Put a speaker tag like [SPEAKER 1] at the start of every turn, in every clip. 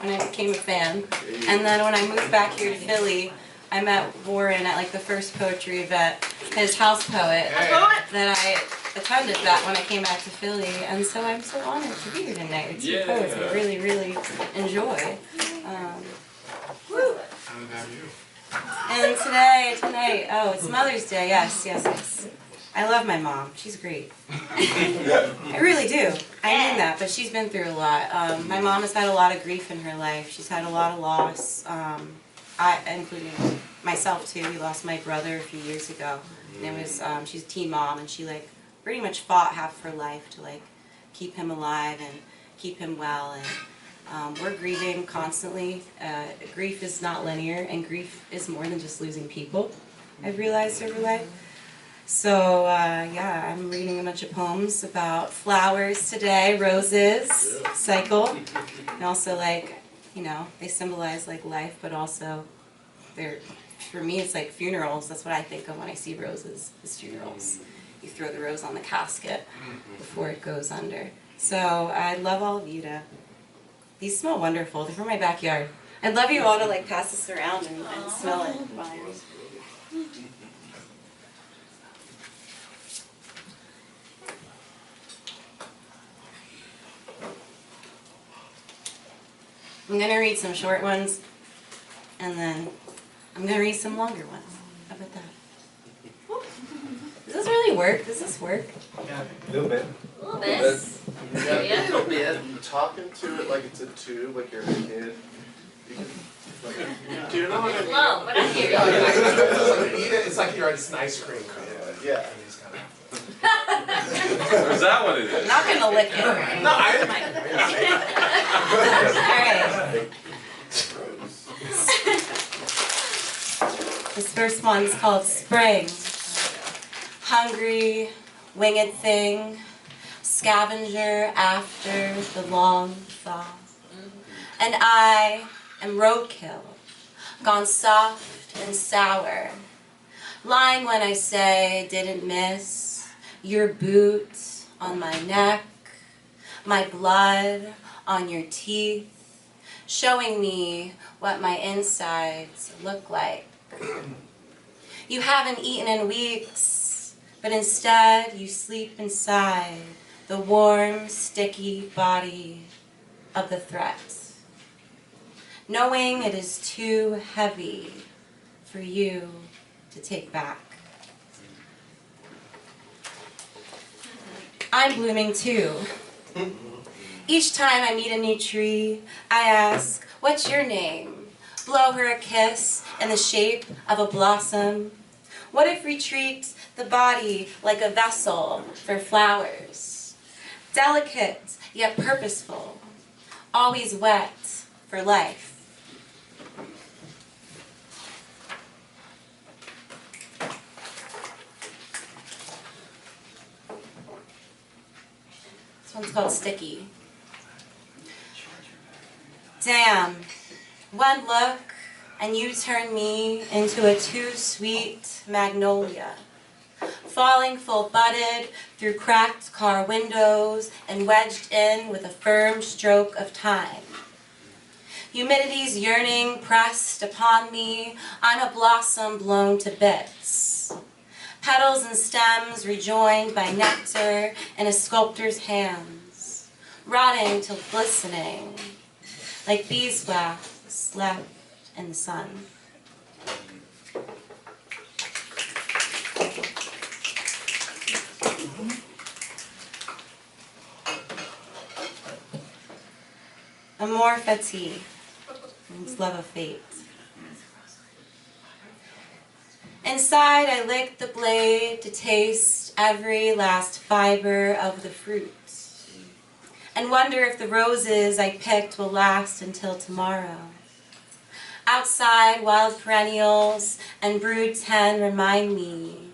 [SPEAKER 1] when I became a fan. And then when I moved back here to Philly, I met Warren at like the first poetry event, his house poet, that I attended that when I came back to Philly. And so I'm so honored to be here tonight with two poets I really, really enjoy. Woo! And tonight, oh, it's Mother's Day, yes. I love my mom. She's great. I really do. I mean that, but she's been through a lot. My mom has had a lot of grief in her life. She's had a lot of loss, including myself too. We lost my brother a few years ago. And it was, she's a teen mom, and she like pretty much fought half of her life to like keep him alive and keep him well. And we're grieving constantly. Grief is not linear, and grief is more than just losing people, I've realized over life. So, yeah, I'm reading a bunch of poems about flowers today, roses, cycle, and also, like, you know, they symbolize, like, life, but also, for me, it's like funerals. That's what I think of when I see roses, is funerals. You throw the rose on the casket before it goes under. So, I'd love all of you to, these smell wonderful. They're from my backyard. I'd love you all to, like, pass this around and smell it. I'm going to read some short ones, and then I'm going to read some longer ones. How about that? Does this really work? Does this work?
[SPEAKER 2] Yeah, a little bit.
[SPEAKER 3] A little bit.
[SPEAKER 4] Yeah, a little bit. Talking to it like it's a tube, like you're a kid. You can, do you know what I mean?
[SPEAKER 3] Low, but I hear you.
[SPEAKER 5] It's like you're eating ice cream.
[SPEAKER 4] Yeah.
[SPEAKER 2] Is that what it is?
[SPEAKER 1] I'm not going to lick it.
[SPEAKER 5] No,
[SPEAKER 1] Alright. This first one's called Spring. Hungry, winged thing, scavenger after the long thaw. And I am roadkill, gone soft and sour, lying when I say didn't miss your boot on my neck, my blood on your teeth, showing me what my insides look like. You haven't eaten in weeks, but instead you sleep inside the warm, sticky body of the threat, knowing it is too heavy for you to take back. I'm blooming too. Each time I meet a new tree, I ask, what's your name? Blow her a kiss in the shape of a blossom. What if we treat the body like a vessel for flowers? Delicate yet purposeful, always wet for life. This one's called Sticky. Damn, one look and you turn me into a too sweet magnolia, falling full-butted through cracked car windows and wedged in with a firm stroke of time. Humidity's yearning pressed upon me, I'm a blossom blown to bits. Petals and stems rejoined by nectar in a sculptor's hands, rotting till glistening, like beeswax left in the sun. Amor fati, means love of fate. Inside, I lick the blade to taste every last fiber of the fruit, and wonder if the roses I picked will last until tomorrow. Outside, wild perennials and brood 10 remind me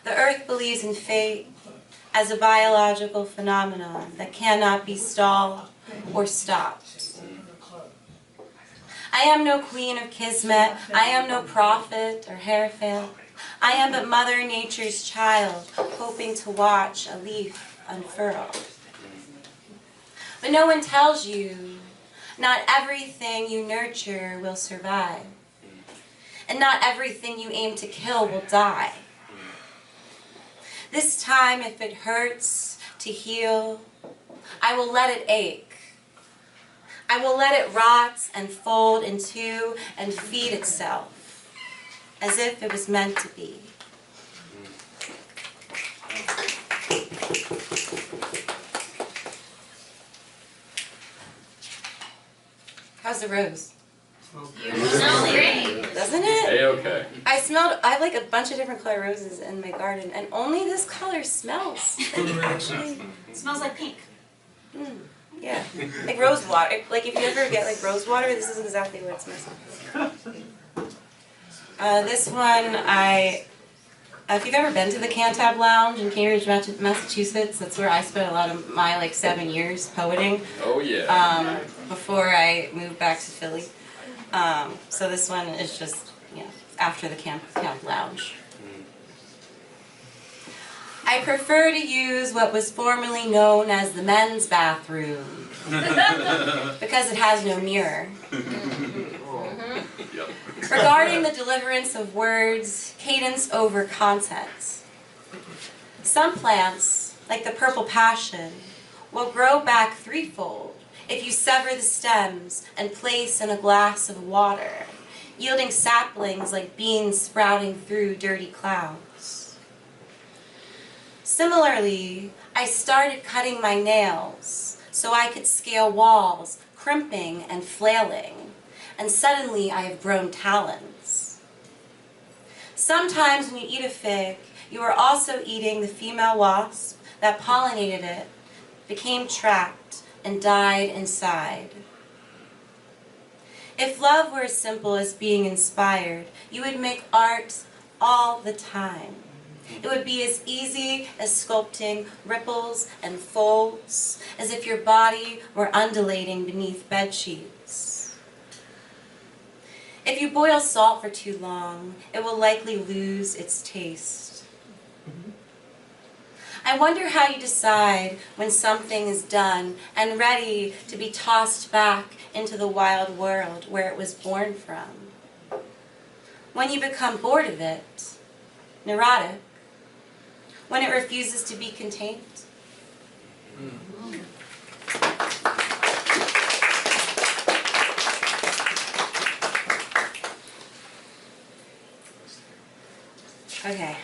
[SPEAKER 1] the earth believes in fate as a biological phenomenon that cannot be stalled or stopped. I am no queen of kismet, I am no prophet or hierophant. I am but Mother Nature's child, hoping to watch a leaf unfurl. But no one tells you Not everything you nurture will survive. And not everything you aim to kill will die. This time, if it hurts to heal, I will let it ache. I will let it rot and fold into and feed itself, as if it was meant to be. How's the rose?
[SPEAKER 3] Smells great.
[SPEAKER 1] Doesn't it?
[SPEAKER 2] A-okay.
[SPEAKER 1] I have like a bunch of different color roses in my garden, and only this color smells. Actually,
[SPEAKER 3] It smells like pink.
[SPEAKER 1] yeah, like rose water. Like if you ever get like rose water, this is exactly what it smells like. This one, if you've ever been to the Cantab Lounge in Cambridge, Massachusetts, that's where I spent a lot of my like 7 years poeting.
[SPEAKER 2] Oh yeah.
[SPEAKER 1] Before I moved back to Philly. So this one is just, you know, after the Camp Lounge. I prefer to use what was formerly known as the men's bathroom because it has no mirror.
[SPEAKER 2] Yep.
[SPEAKER 1] Regarding the deliverance of words, cadence over content. Some plants, like the purple passion, will grow back threefold if you sever the stems and place in a glass of water, yielding saplings like beans sprouting through dirty clouds. Similarly, I started cutting my nails so I could scale walls, crimping and flailing, and suddenly I have grown talons. Sometimes when you eat a fig, you are also eating the female wasp that pollinated it, became trapped, and died inside. If love were as simple as being inspired, you would make art all the time. It would be as easy as sculpting ripples and folds, as if your body were undulating beneath bedsheets. If you boil salt for too long, it will likely lose its taste. I wonder how you decide when something is done and ready to be tossed back into the wild world where it was born from. When you become bored of it, neurotic, when it refuses to be contained. Okay.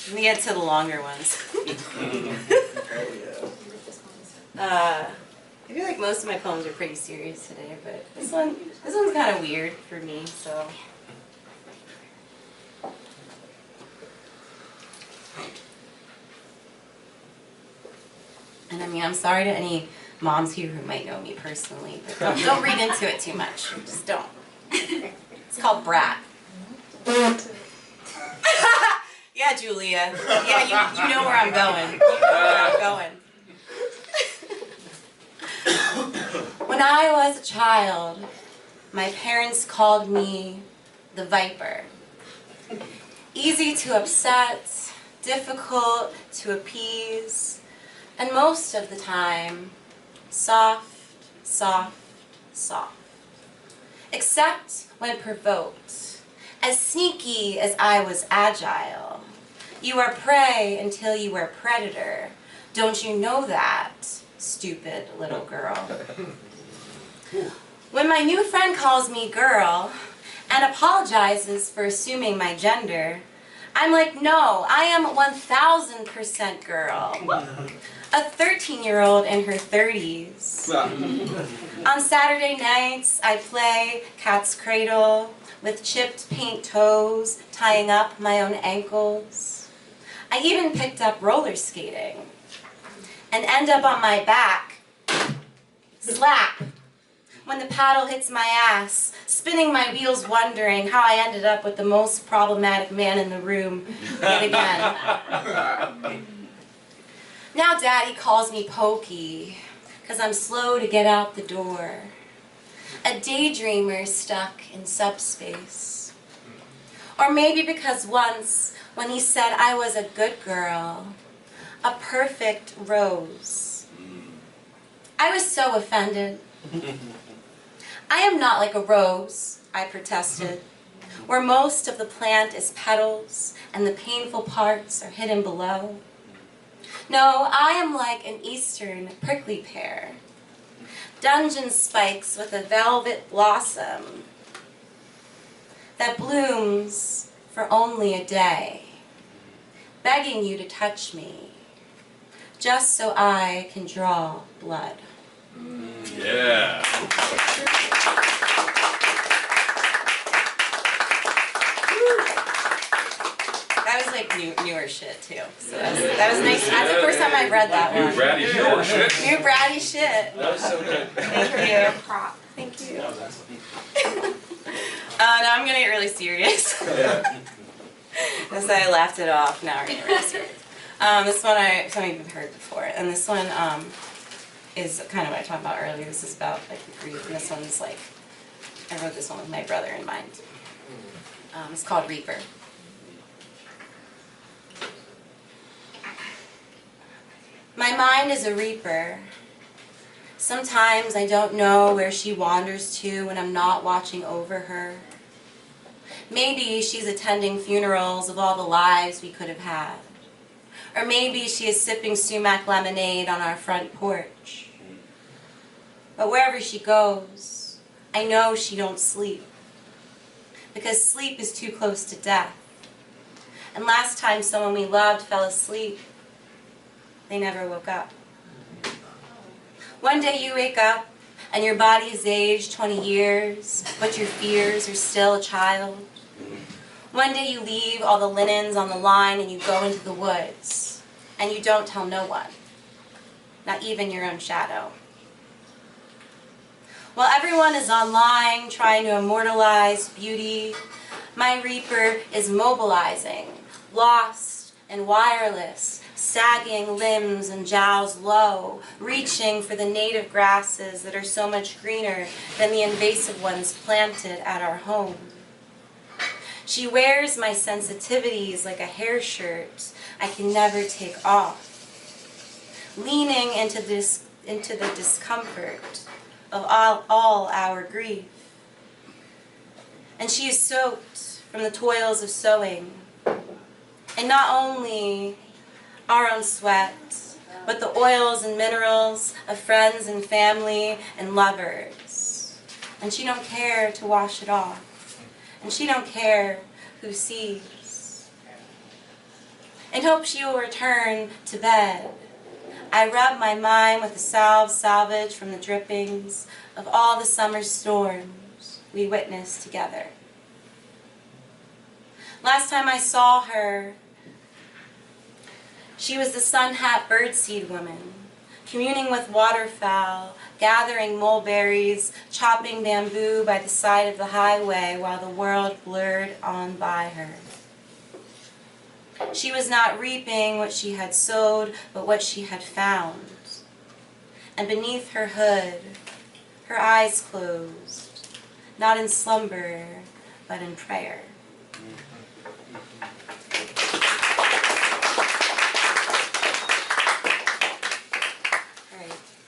[SPEAKER 1] Let me get to the longer ones. I feel like most of my poems are pretty serious today, but this one's kind of weird for me, so. And I mean, I'm sorry to any moms here who might know me personally, but don't read into it too much. Just don't. It's called Brat. Yeah, Julia. Yeah, you know where I'm going. You know where I'm going. When I was a child, my parents called me the Viper. Easy to upset, difficult to appease, and most of the time, soft, soft, soft. Except when provoked, as sneaky as I was agile. You are prey until you are predator. Don't you know that, stupid little girl? When my new friend calls me girl and apologizes for assuming my gender, I'm like, no, I am 1000% girl. A 13-year-old in her 30s. On Saturday nights, I play cat's cradle with chipped paint toes, tying up my own ankles. I even picked up roller skating and end up on my back, slap, when the paddle hits my ass, spinning my wheels wondering how I ended up with the most problematic man in the room yet again. Now Daddy calls me Pokey, because I'm slow to get out the door. A daydreamer stuck in subspace. Or maybe because once, when he said I was a good girl, a perfect rose. I was so offended. I am not like a rose, I protested, where most of the plant is petals and the painful parts are hidden below. No, I am like an eastern prickly pear, dungeon spikes with a velvet blossom that blooms for only a day, begging you to touch me, just so I can draw blood.
[SPEAKER 2] Yeah.
[SPEAKER 1] That was like newer shit too. So that was nice. That's the first time I read that
[SPEAKER 2] New
[SPEAKER 1] one.
[SPEAKER 2] bratty shit.
[SPEAKER 1] New bratty shit.
[SPEAKER 2] That was so good.
[SPEAKER 1] Thank you. Thank you. Now I'm gonna get really serious.
[SPEAKER 2] Yeah.
[SPEAKER 1] So I laughed it off. Now we're getting really serious. This one some of you have heard before, and this one is kind of what I talked about earlier. This is about like the grief, and this one's like I wrote this one with my brother in mind. It's called Reaper. My mind is a reaper. Sometimes I don't know where she wanders to when I'm not watching over her. Maybe she's attending funerals of all the lives we could have had. Or maybe she is sipping sumac lemonade on our front porch. But wherever she goes, I know she don't sleep. Because sleep is too close to death. And last time someone we loved fell asleep, they never woke up. One day you wake up and your body is aged 20 years, but your fears are still a child. One day you leave all the linens on the line and you go into the woods, and you don't tell no one, not even your own shadow. While everyone is online trying to immortalize beauty, my reaper is mobilizing, lost and wireless, sagging limbs and jowls low, reaching for the native grasses that are so much greener than the invasive ones planted at our home. She wears my sensitivities like a hair shirt I can never take off, leaning into the discomfort of all our grief. And she is soaked from the toils of sewing, and not only our own sweat, but the oils and minerals of friends and family and lovers. And she don't care to wash it off. And she don't care who sees. In hope she will return to bed, I rub my mind with a salve salvage from the drippings of all the summer storms we witnessed together. Last time I saw her, she was the sun-hat birdseed woman, communing with waterfowl, gathering mulberries, chopping bamboo by the side of the highway while the world blurred on by her. She was not reaping what she had sowed, but what she had found. And beneath her hood, her eyes closed, not in slumber, but in prayer.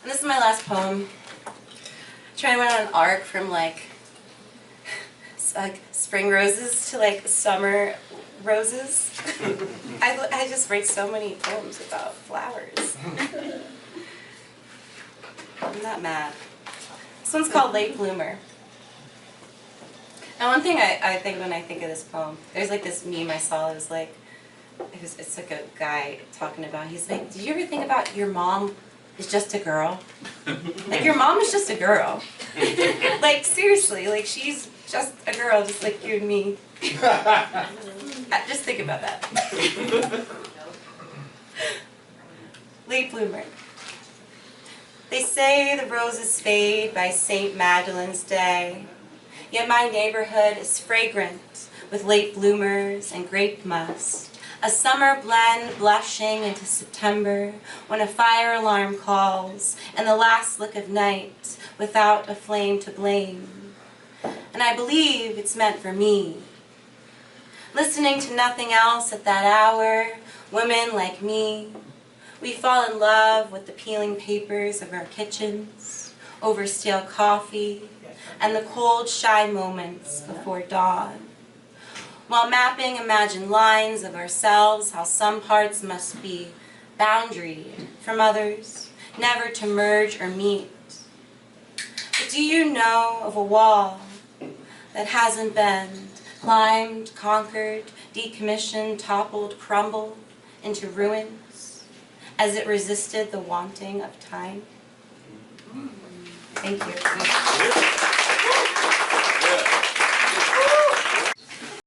[SPEAKER 1] And this is my last poem. I try to went on an arc from like spring roses to like summer roses. I just write so many poems about flowers. I'm not mad. This one's called Late Bloomer. And one thing I think when I think of this poem, there's like this meme I saw. It was like, it's like a guy talking about. He's like, did you ever think about your mom is just a girl? Like your mom is just a girl. Like seriously, like she's just a girl, just like you and me. Just think about that. Late bloomer. They say the roses fade by St. Magdalene's Day, yet my neighborhood is fragrant with late bloomers and grape must. A summer blend blushing into September when a fire alarm calls and the last look of night without a flame to blame. And I believe it's meant for me. Listening to nothing else at that hour, women like me, We fall in love with the peeling papers of our kitchens, over stale coffee, and the cold, shy moments before dawn. While mapping imagined lines of ourselves, how some parts must be boundaried from others, never to merge or meet. But do you know of a wall that hasn't been climbed, conquered, decommissioned, toppled, crumbled into ruins as it resisted the wanting of time? Thank you.